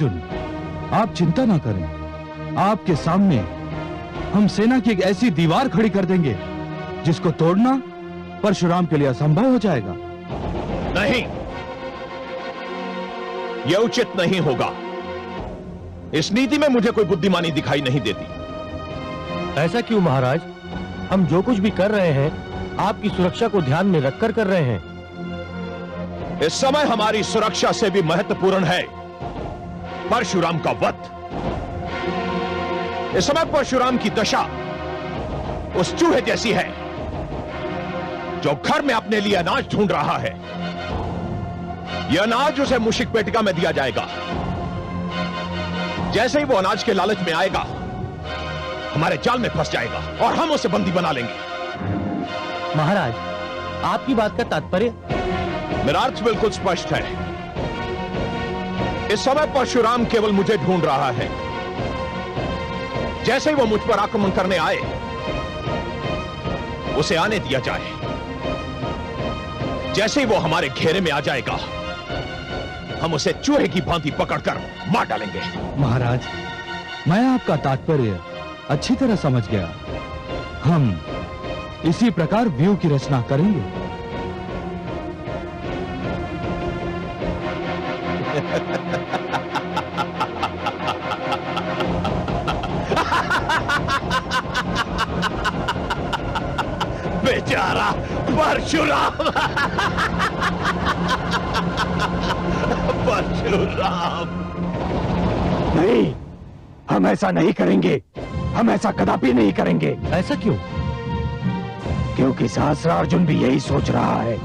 अर्जुन, आप चिंता ना करें। आपके सामने हम सेना की एक ऐसी दीवार खड़ी कर देंगे जिसको तोड़ना परशुराम के लिए असंभव हो जाएगा। नहीं, यह उचित नहीं होगा। इस नीति में मुझे कोई बुद्धिमानी दिखाई नहीं देती। ऐसा क्यों महाराज? हम जो कुछ भी कर रहे हैं आपकी सुरक्षा को ध्यान में रखकर कर रहे हैं। इस समय हमारी सुरक्षा से भी महत्वपूर्ण है परशुराम का वध। इस समय परशुराम की दशा उस चूहे जैसी है जो घर में अपने लिए अनाज ढूंढ रहा है। यह अनाज उसे मूषिक पेटिका में दिया जाएगा। जैसे ही वो अनाज के लालच में आएगा हमारे जाल में फंस जाएगा और हम उसे बंदी बना लेंगे। महाराज, आपकी बात का तात्पर्य? मेरा अर्थ बिल्कुल स्पष्ट है। इस समय परशुराम केवल मुझे ढूंढ रहा है। जैसे ही वो मुझ पर आक्रमण करने आए उसे आने दिया जाए। जैसे ही वो हमारे घेरे में आ जाएगा हम उसे चूहे की भांति पकड़कर मार डालेंगे। महाराज, मैं आपका तात्पर्य अच्छी तरह समझ गया। हम इसी प्रकार व्यूह की रचना करेंगे। बेचारा परशुराम। परशुराम, नहीं, हम ऐसा नहीं करेंगे। हम ऐसा कदापि नहीं करेंगे। ऐसा क्यों? क्योंकि सहस्त्रार्जुन भी यही सोच रहा है।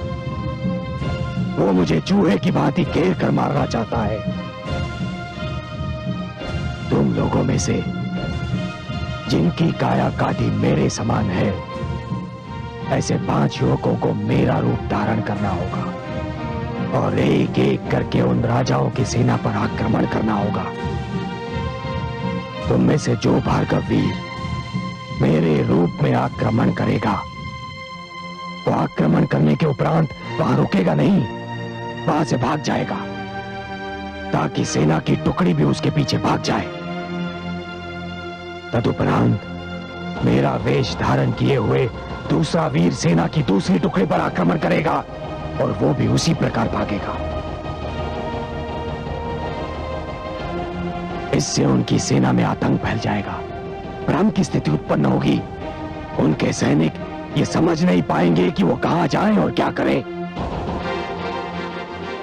वो मुझे चूहे की भांति घेर कर मारना चाहता है। तुम लोगों में से जिनकी काया काटी मेरे समान है, ऐसे 5 युवकों को मेरा रूप धारण करना होगा और एक एक करके उन राजाओं की सेना पर आक्रमण करना होगा। तुम में से जो भार्गव वीर मेरे रूप में आक्रमण करेगा वो आक्रमण करने के उपरांत वहां रुकेगा नहीं, वहां से भाग जाएगा ताकि सेना की टुकड़ी भी उसके पीछे भाग जाए। तदुपरांत मेरा वेश धारण किए हुए दूसरा वीर सेना की दूसरी टुकड़ी पर आक्रमण करेगा और वो भी उसी प्रकार भागेगा। इससे उनकी सेना में आतंक फैल जाएगा, भ्रम की स्थिति उत्पन्न होगी। उनके सैनिक ये समझ नहीं पाएंगे कि वो कहां जाएं और क्या करें।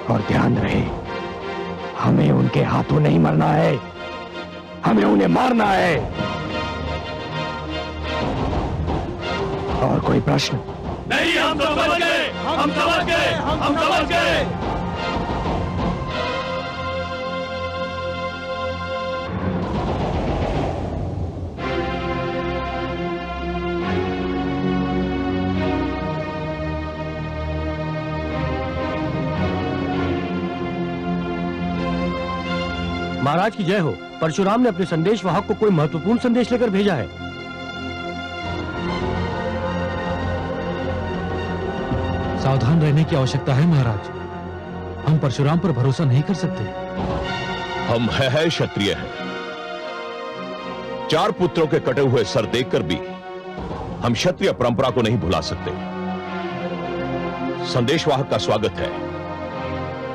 और ध्यान रहे, हमें उनके हाथों नहीं मरना है, हमें उन्हें मारना है। और कोई प्रश्न? नहीं, हम समझ गए, हम समझ गए, हम समझ गए। महाराज की जय हो। परशुराम ने अपने संदेश वाहक को कोई महत्वपूर्ण संदेश लेकर भेजा है। सावधान रहने की आवश्यकता है महाराज। हम परशुराम पर भरोसा नहीं कर सकते। हम है क्षत्रिय हैं। 4 पुत्रों के कटे हुए सर देखकर भी हम क्षत्रिय परंपरा को नहीं भुला सकते। संदेशवाहक का स्वागत है।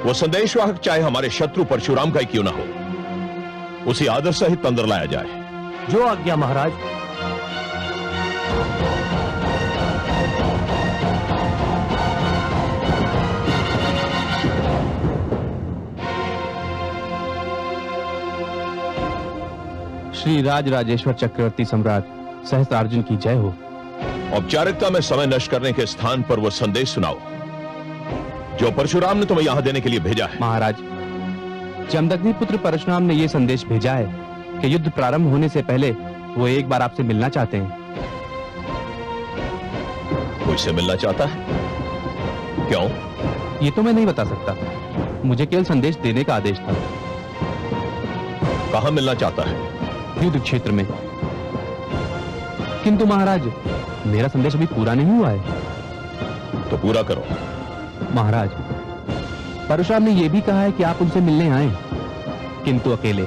वो संदेशवाहक चाहे हमारे शत्रु परशुराम का ही क्यों ना हो, उसे आदर सहित अंदर लाया जाए। जो आज्ञा महाराज। श्री राज राजेश्वर चक्रवर्ती सम्राट सहस्त्रार्जुन की जय हो। औपचारिकता में समय नष्ट करने के स्थान पर वो संदेश सुनाओ जो परशुराम ने तुम्हें यहां देने के लिए भेजा है। महाराज, जमदग्नि पुत्र परशुराम ने यह संदेश भेजा है कि युद्ध प्रारंभ होने से पहले वो एक बार आपसे मिलना चाहते हैं। मुझसे मिलना चाहता है? क्यों? ये तो मैं नहीं बता सकता, मुझे केवल संदेश देने का आदेश था। कहां मिलना चाहता है? युद्ध क्षेत्र में। किंतु महाराज, मेरा संदेश अभी पूरा नहीं हुआ है। तो पूरा करो। महाराज, परशुराम ने यह भी कहा है कि आप उनसे मिलने आए, किंतु अकेले।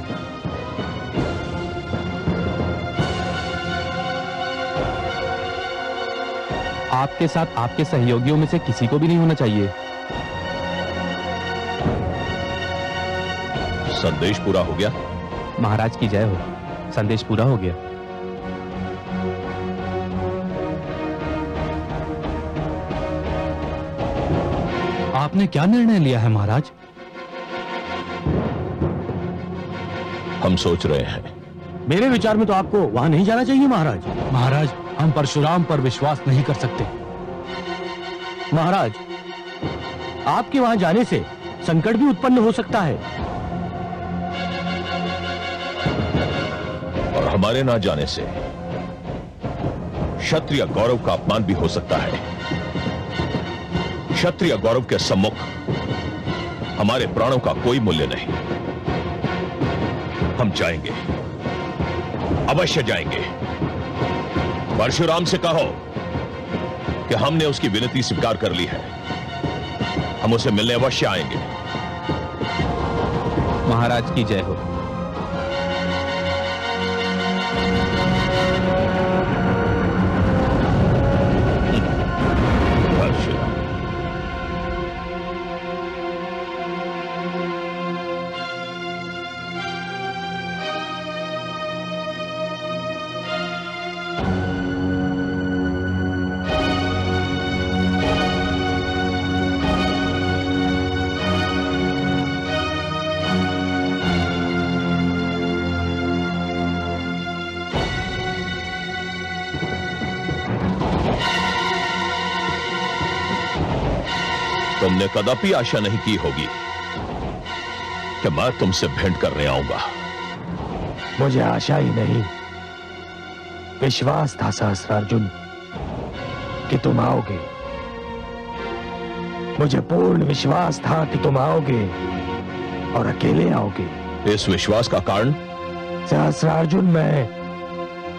आपके साथ आपके सहयोगियों में से किसी को भी नहीं होना चाहिए। संदेश पूरा हो गया? महाराज की जय हो, संदेश पूरा हो गया। आपने क्या निर्णय लिया है महाराज? हम सोच रहे हैं। मेरे विचार में तो आपको वहां नहीं जाना चाहिए महाराज। महाराज, हम परशुराम पर विश्वास नहीं कर सकते। महाराज, आपके वहां जाने से संकट भी उत्पन्न हो सकता है। और हमारे ना जाने से क्षत्रिय गौरव का अपमान भी हो सकता है। क्षत्रिय गौरव के सम्मुख हमारे प्राणों का कोई मूल्य नहीं। हम जाएंगे, अवश्य जाएंगे। परशुराम से कहो कि हमने उसकी विनती स्वीकार कर ली है। हम उसे मिलने अवश्य आएंगे। महाराज की जय हो। परशुराम, तुमने कदापि आशा नहीं की होगी कि मैं तुमसे भेंट करने आऊंगा। मुझे आशा ही नहीं, विश्वास था सहस्रार्जुन कि तुम आओगे। मुझे पूर्ण विश्वास था कि तुम आओगे और अकेले आओगे। इस विश्वास का कारण? सहस्रार्जुन, मैं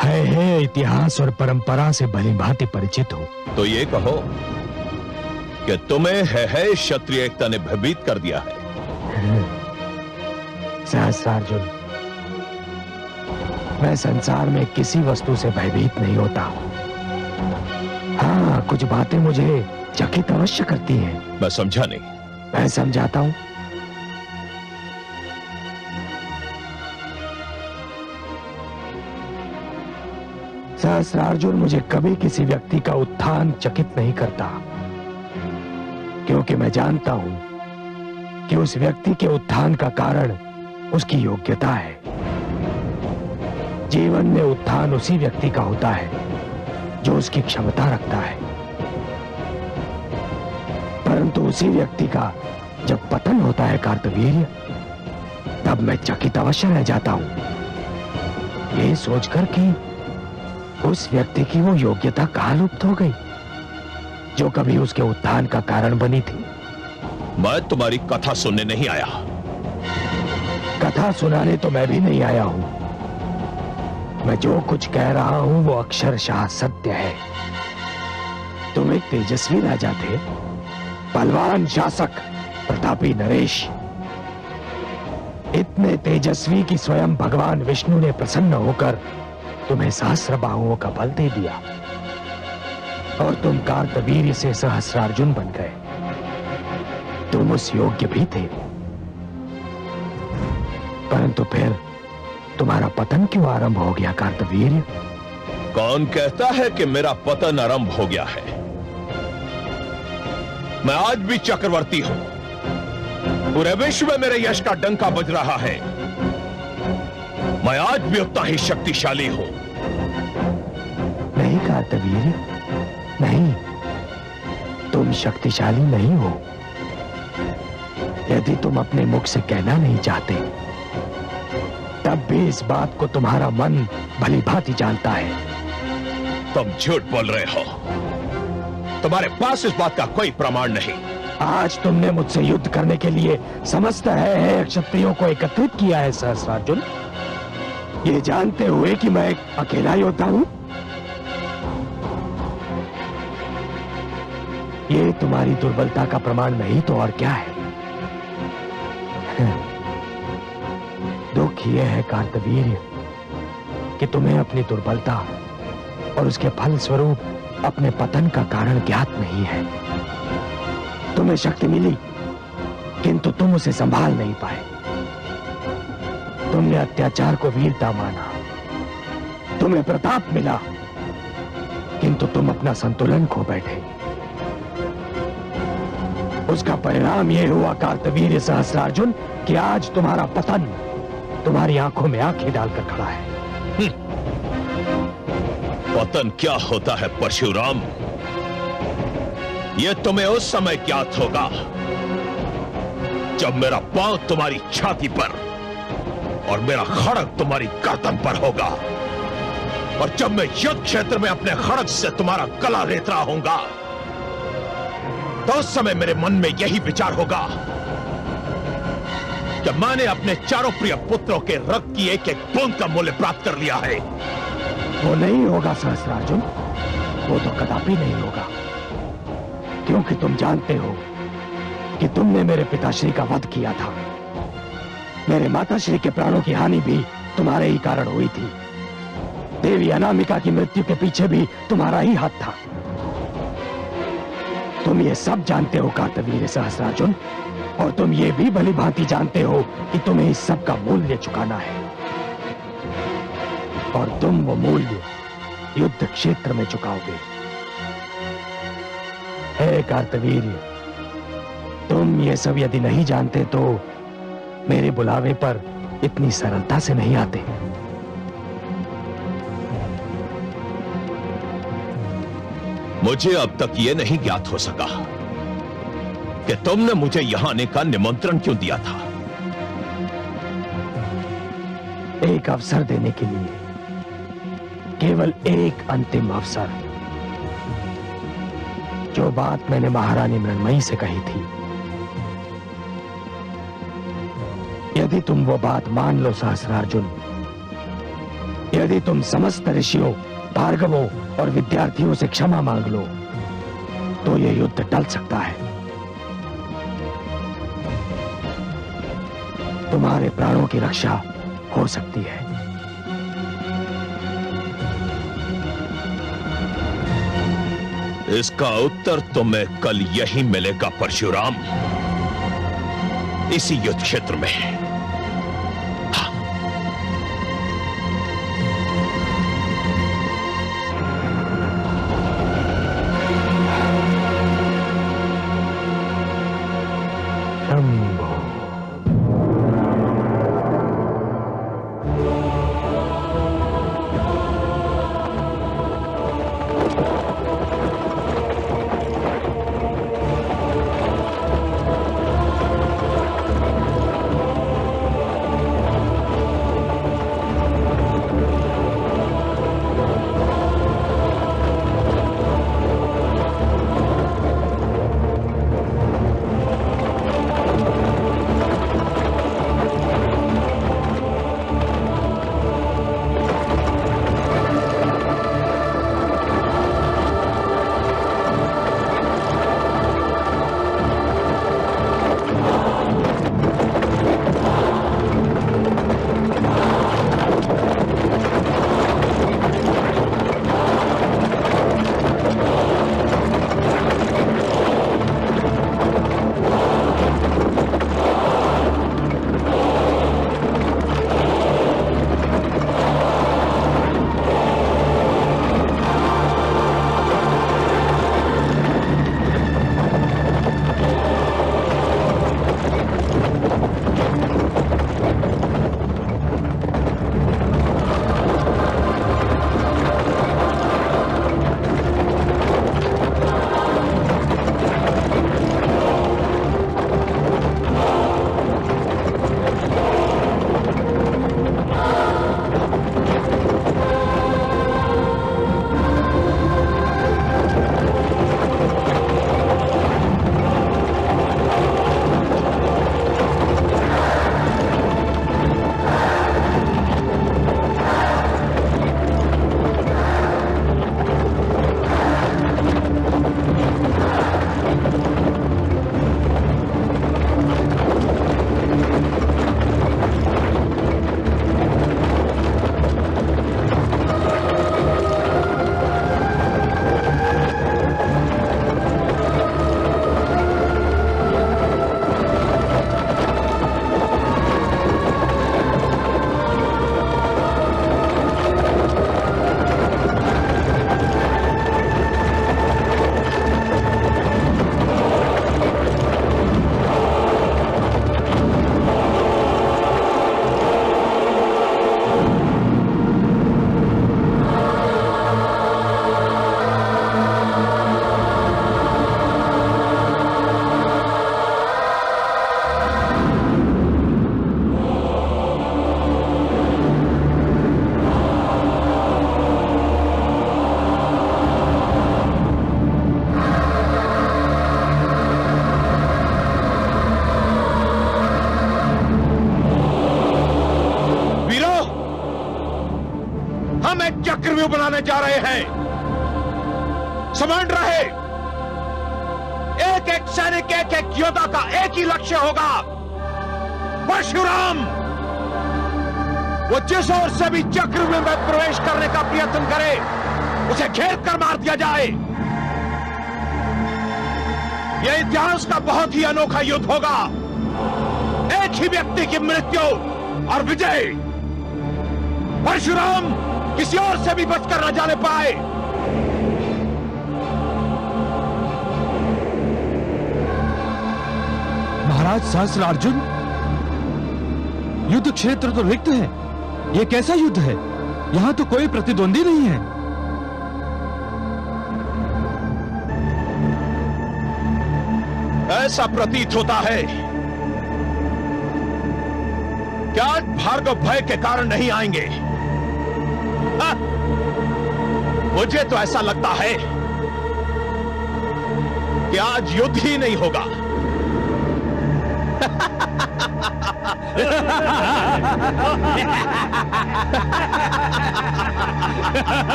है इतिहास और परंपरा से भलीभांति परिचित हूं। तो ये कहो कि तुम्हें है क्षत्रिय एकता ने भयभीत कर दिया है। सहस्रार्जुन, मैं संसार में किसी वस्तु से भयभीत नहीं होता। हाँ, कुछ बातें मुझे चकित अवश्य करती हैं। मैं समझा नहीं। मैं समझाता हूं। सहस्रार्जुन, मुझे कभी किसी व्यक्ति का उत्थान चकित नहीं करता, क्योंकि मैं जानता हूं कि उस व्यक्ति के उत्थान का कारण उसकी योग्यता है। जीवन में उत्थान उसी व्यक्ति का होता है जो उसकी क्षमता रखता है, परंतु उसी व्यक्ति का जब पतन होता है कार्तवीर्य, तब मैं चकित अवश्य रह जाता हूं, ये सोचकर कि उस व्यक्ति की वो योग्यता कहां लुप्त हो गई जो कभी उसके उत्थान का कारण बनी थी। मैं तुम्हारी कथा सुनने नहीं आया। कथा सुनाने तो मैं भी नहीं आया हूं। मैं जो कुछ कह रहा हूं वो अक्षरशः सत्य है। तुम एक तेजस्वी राजा थे, बलवान शासक, प्रतापी नरेश, इतने तेजस्वी कि स्वयं भगवान विष्णु ने प्रसन्न होकर तुम्हें सहस्र बाहुओं का बल दे दिया और तुम कार्तवीर्य से सहस्रार्जुन बन गए। तुम उस योग्य भी थे, परंतु फिर तुम्हारा पतन क्यों आरंभ हो गया कार्तवीर्य? कौन कहता है कि मेरा पतन आरंभ हो गया है? मैं आज भी चक्रवर्ती हूं। पूरे विश्व में मेरे यश का डंका बज रहा है। मैं आज भी उतना ही शक्तिशाली हूं। नहीं कार्तवीर्य, नहीं, तुम शक्तिशाली नहीं हो। यदि तुम अपने मुख से कहना नहीं चाहते, तब भी इस बात को तुम्हारा मन भलीभांति जानता है। तुम झूठ बोल रहे हो। तुम्हारे पास इस बात का कोई प्रमाण नहीं। आज तुमने मुझसे युद्ध करने के लिए समस्त है क्षत्रियों को एकत्रित किया है सहस्रार्जुन, ये जानते हुए कि मैं एक अकेला योद्धा हूं। ये तुम्हारी दुर्बलता का प्रमाण नहीं तो और क्या है। दुख यह है कार्तवीर्य कि तुम्हें अपनी दुर्बलता और उसके फल स्वरूप अपने पतन का कारण ज्ञात नहीं है। तुम्हें शक्ति मिली किंतु तुम उसे संभाल नहीं पाए। तुमने अत्याचार को वीरता माना, तुम्हें प्रताप मिला किंतु तुम अपना संतुलन खो बैठे। उसका परिणाम यह हुआ कार्तवीर्य सहस्त्रार्जुन कि आज तुम्हारा पतन तुम्हारी आंखों में आंखें डालकर खड़ा है। पतन क्या होता है परशुराम, यह तुम्हें उस समय ज्ञात होगा जब मेरा पांव तुम्हारी छाती पर और मेरा खड़ग तुम्हारी गर्दन पर होगा, और जब मैं युद्ध क्षेत्र में अपने खड़ग से तुम्हारा गला रेत रहा हूंगा, तो उस समय मेरे मन में यही विचार होगा कि मैंने अपने चारों प्रिय पुत्रों के रक्त की एक एक बूंद का मूल्य प्राप्त कर लिया है। वो नहीं होगा सहस्त्रार्जुन, वो तो कदापि नहीं होगा, क्योंकि तुम जानते हो कि तुमने मेरे पिताश्री का वध किया था। मेरे माताश्री के प्राणों की हानि भी तुम्हारे ही कारण हुई थी। देवी अनामिका की मृत्यु के पीछे भी तुम्हारा ही हाथ था। तुम ये सब जानते हो कार्तवीर्य सहस्त्रार्जुन, और तुम ये भी भली भांति जानते हो कि तुम्हें इस सब का मूल्य चुकाना है, और तुम वो मूल्य युद्ध क्षेत्र में चुकाओगे। हे कार्तवीर्य, तुम ये सब यदि नहीं जानते तो मेरे बुलावे पर इतनी सरलता से नहीं आते। मुझे अब तक यह नहीं ज्ञात हो सका कि तुमने मुझे यहां आने का निमंत्रण क्यों दिया था। एक अवसर देने के लिए, केवल एक अंतिम अवसर। जो बात मैंने महारानी मृण्मयी से कही थी, यदि तुम वो बात मान लो सहस्त्रार्जुन, यदि तुम समस्त ऋषियों, भार्गवों और विद्यार्थियों से क्षमा मांग लो, तो यह युद्ध टल सकता है। तुम्हारे प्राणों की रक्षा हो सकती है। इसका उत्तर तुम्हें कल यही मिलेगा परशुराम, इसी युद्ध क्षेत्र में। में चक्रव्यूह बनाने जा रहे हैं। समझ रहे, एक एक सैनिक, एक एक योद्धा का एक ही लक्ष्य होगा, परशुराम। वो जिस ओर से भी चक्रव्यूह में प्रवेश करने का प्रयत्न करे, उसे घेर कर मार दिया जाए। यह इतिहास का बहुत ही अनोखा युद्ध होगा। एक ही व्यक्ति की मृत्यु और विजय। परशुराम किसी और से भी बचकर न जाने पाए। महाराज सहस्त्रार्जुन, युद्ध क्षेत्र तो रिक्त है। यह कैसा युद्ध है? यहां तो कोई प्रतिद्वंदी नहीं है। ऐसा प्रतीत होता है कि आज भार्गव भय के कारण नहीं आएंगे। हाँ, मुझे तो ऐसा लगता है कि आज युद्ध ही नहीं होगा।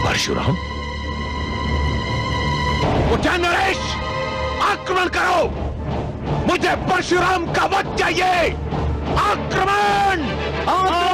परशुराम, उठे नरेश, आक्रमण करो। मुझे परशुराम का वध चाहिए। आक्रमण! आक्रमण!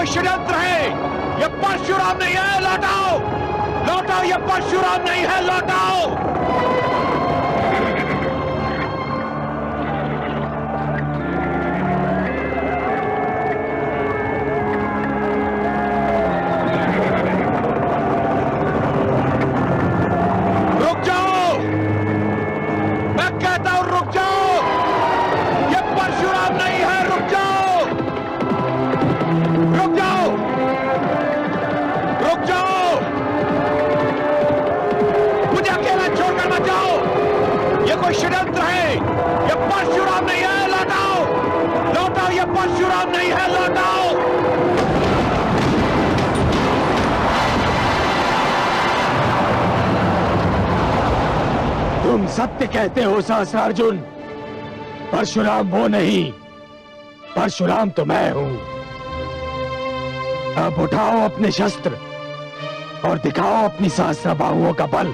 षड्यंत्र है, ये परशुराम नहीं है, लौटाओ, लौटाओ, ये परशुराम नहीं है, लौटाओ। रुक जाओ, मैं कहता हूं रुक जाओ, ये परशुराम नहीं है, रुक जाओ, रुक जाओ, रुक जाओ, मुझे अकेला छोड़कर मत जाओ, ये कोई षड्यंत्र है, ये परशुराम नहीं है, लौटाओ, लौटाओ, ये परशुराम नहीं है, लौटाओ। तुम सत्य कहते हो सहस्त्रार्जुन, परशुराम वो नहीं, परशुराम तो मैं हूं। अब उठाओ अपने शस्त्र और दिखाओ अपनी सहस्त्र बाहुओं का बल।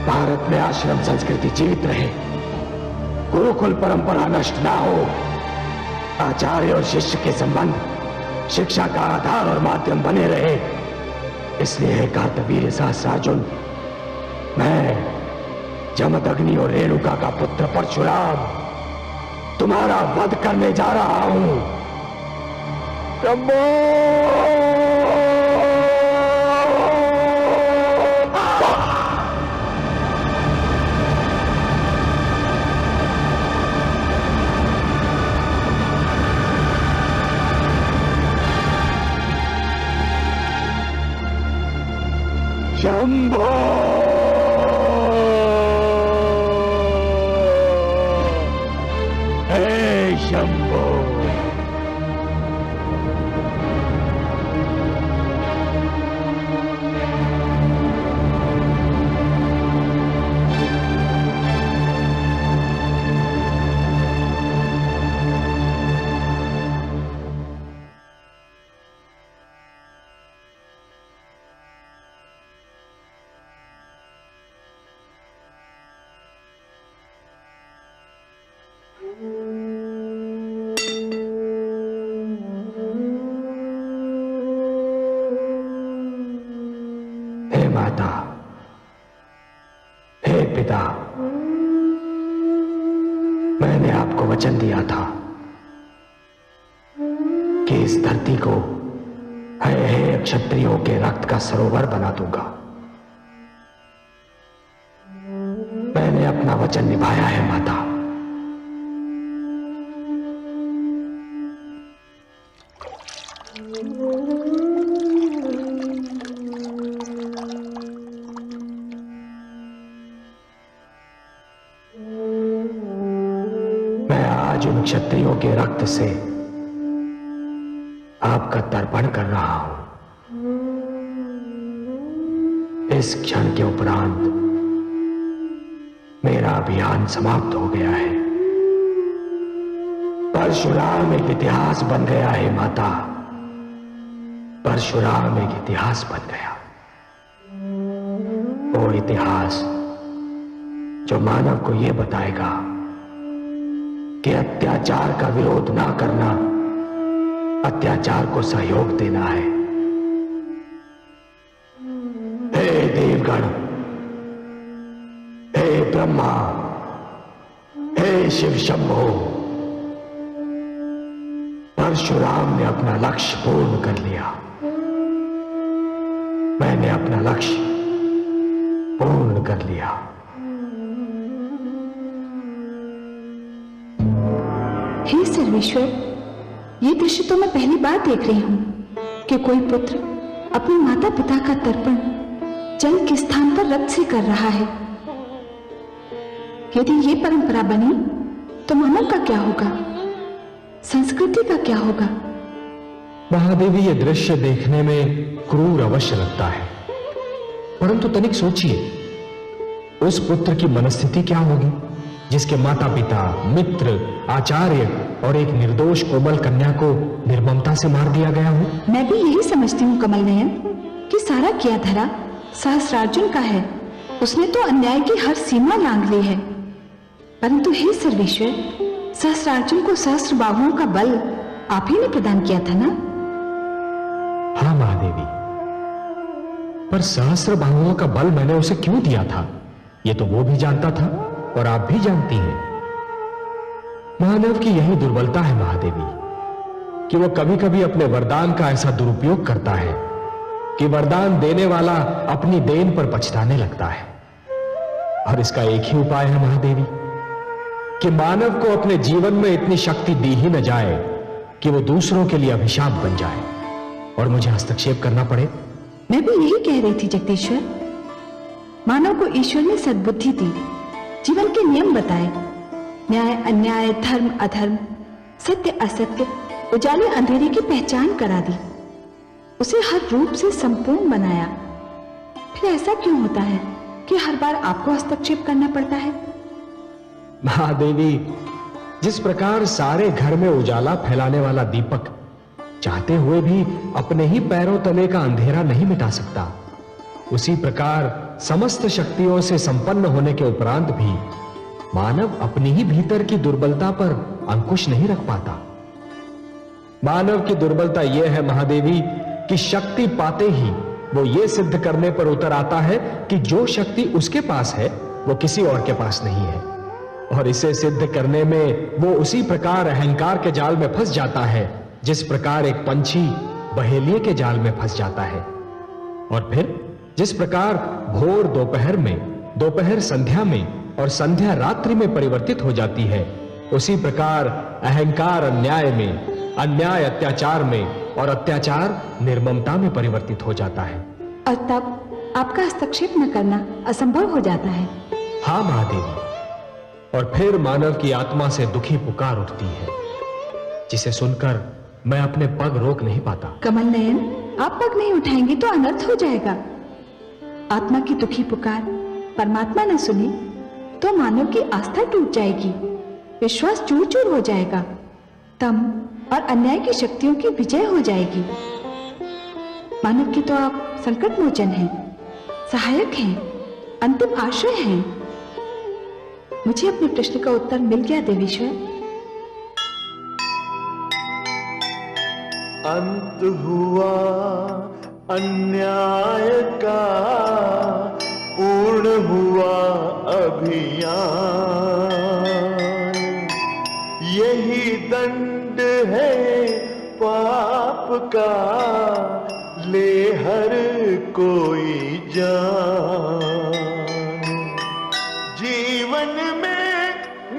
भारत में आश्रम संस्कृति जीवित रहे, गुरुकुल परंपरा नष्ट ना हो, आचार्य और शिष्य के संबंध शिक्षा का आधार और माध्यम बने रहे, इसलिए हे कार्तवीर्य सहस्रार्जुन, मैं जमदग्नि और रेणुका का पुत्र परशुराम तुम्हारा वध करने जा रहा हूं। शंभो हे शंभो। हे माता, हे पिता, मैंने आपको वचन दिया था कि इस धरती को हे क्षत्रियों के रक्त का सरोवर बना दूंगा। मैंने अपना वचन निभाया है माता। मैं आज उन क्षत्रियों के रक्त से आपका तर्पण कर रहा हूं। इस क्षण के उपरांत मेरा अभियान समाप्त हो गया है। परशुराम एक इतिहास बन गया है माता, परशुराम एक इतिहास बन गया। वो इतिहास जो मानव को यह बताएगा कि अत्याचार का विरोध ना करना अत्याचार को सहयोग देना है। हे देवगण, हे ब्रह्मा, हे शिव शंभो, परशुराम ने अपना लक्ष्य पूर्ण कर लिया। मैंने अपना लक्ष्य पूर्ण कर लिया। हे सर्वेश्वर, ये दृश्य तो मैं पहली बार देख रही हूं कि कोई पुत्र अपने माता पिता का तर्पण जल के स्थान पर रक्त से कर रहा है। यदि ये परंपरा बनी तो मानव का क्या होगा, संस्कृति का क्या होगा? महादेवी, ये दृश्य देखने में क्रूर अवश्य लगता है, परंतु तनिक सोचिए, उस पुत्र की मनस्थिति क्या होगी जिसके माता पिता, मित्र, आचार्य और एक निर्दोष कोमल कन्या को निर्ममता से मार दिया गया हो। मैं भी यही समझती हूँ कमल नयन कि सारा किया धरा सहस्रार्जुन का है। उसने तो अन्याय की हर सीमा लांघ ली है। परंतु हे सर्वेश्वर, सहस्रार्जुन को सहस्त्र बाहुओं का बल आप ही ने प्रदान किया था ना? हाँ महादेवी, पर सहस्त्र बाहुओं का बल मैंने उसे क्यों दिया था, ये तो वो भी जानता था और आप भी जानती हैं। मानव की यही दुर्बलता है महादेवी कि वो कभी कभी अपने वरदान का ऐसा दुरुपयोग करता है कि वरदान देने वाला अपनी देन पर पछताने लगता है। और इसका एक ही उपाय है महादेवी कि मानव को अपने जीवन में इतनी शक्ति दी ही न जाए कि वो दूसरों के लिए अभिशाप बन जाए और मुझे हस्तक्षेप करना पड़े। मैं भी यही कह रही थी जगदीश्वर। मानव को ईश्वर ने सद्बुद्धि दी, जीवन के नियम बताए, न्याय अन्याय, धर्म अधर्म, सत्य असत्य, उजाले अंधेरे की पहचान करा दी, उसे हर रूप से संपूर्ण बनाया। फिर ऐसा क्यों होता है कि हर बार आपको हस्तक्षेप करना पड़ता है? महादेवी, जिस प्रकार सारे घर में उजाला फैलाने वाला दीपक चाहते हुए भी अपने ही पैरों तले का अंधेरा नहीं मिटा सकता, उसी प्रकार समस्त शक्तियों से संपन्न होने के उपरांत भी मानव अपनी ही भीतर की दुर्बलता पर अंकुश नहीं रख पाता। मानव की दुर्बलता यह है महादेवी कि शक्ति पाते ही वो ये सिद्ध करने पर उतर आता है कि जो शक्ति उसके पास है वो किसी और के पास नहीं है, और इसे सिद्ध करने में वो उसी प्रकार अहंकार के जाल में फंस जाता है जिस प्रकार एक पंछी बहेलिए के जाल में फंस जाता है। और फिर जिस प्रकार भोर दोपहर में, दोपहर संध्या में और संध्या रात्रि में परिवर्तित हो जाती है, उसी प्रकार अहंकार अन्याय में, अन्याय अत्याचार में और अत्याचार निर्ममता में परिवर्तित हो जाता है। और तब आपका हस्तक्षेप न करना असंभव हो जाता है। हाँ महादेवी, और फिर मानव की आत्मा से दुखी पुकार उठती है, जिसे सुनकर मैं अपने पग रोक नहीं पाता। कमल नयन, आप पग नहीं उठाएंगे तो अनर्थ हो जाएगा। आत्मा की दुखी पुकार परमात्मा ने सुनी तो मानव की आस्था टूट जाएगी, विश्वास चूर चूर हो जाएगा, तम और अन्याय की शक्तियों की विजय हो जाएगी। मानव की तो आप संकट मोचन हैं, सहायक हैं, अंतिम आश्रय हैं। मुझे अपने प्रश्न का उत्तर मिल गया देवेश्वर। अंत हुआ अन्याय का, पूर्ण हुआ अभियान, यही दंड है पाप का, ले हर कोई जान। जीवन में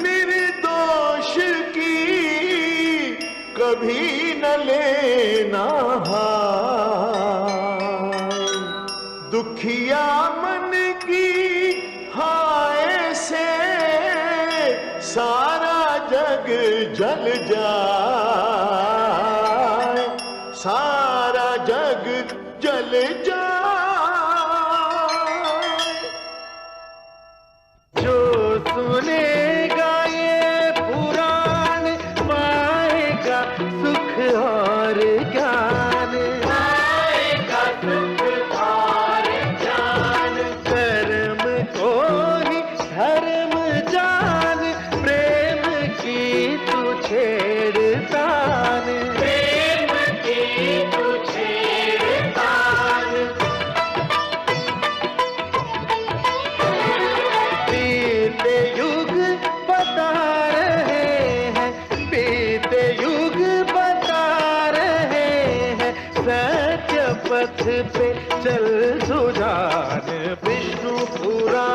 निर्दोष की कभी न लेना हाय, दुखिया मन की हाय से सारा जग जल जाए, सारा जग जल जाए। जो सुनेगा ये पुराण पाएगा सुख और ज्ञान, पाएगा सुख और ज्ञान। कर्म को ही धर्म जान, प्रेम की तू छेड़तान, प्रेम की तू छेड़तान। बीते युग बता रहे हैं, बीते युग बता रहे हैं, सत्य पथ पे चल सुजान। विष्णु पुराण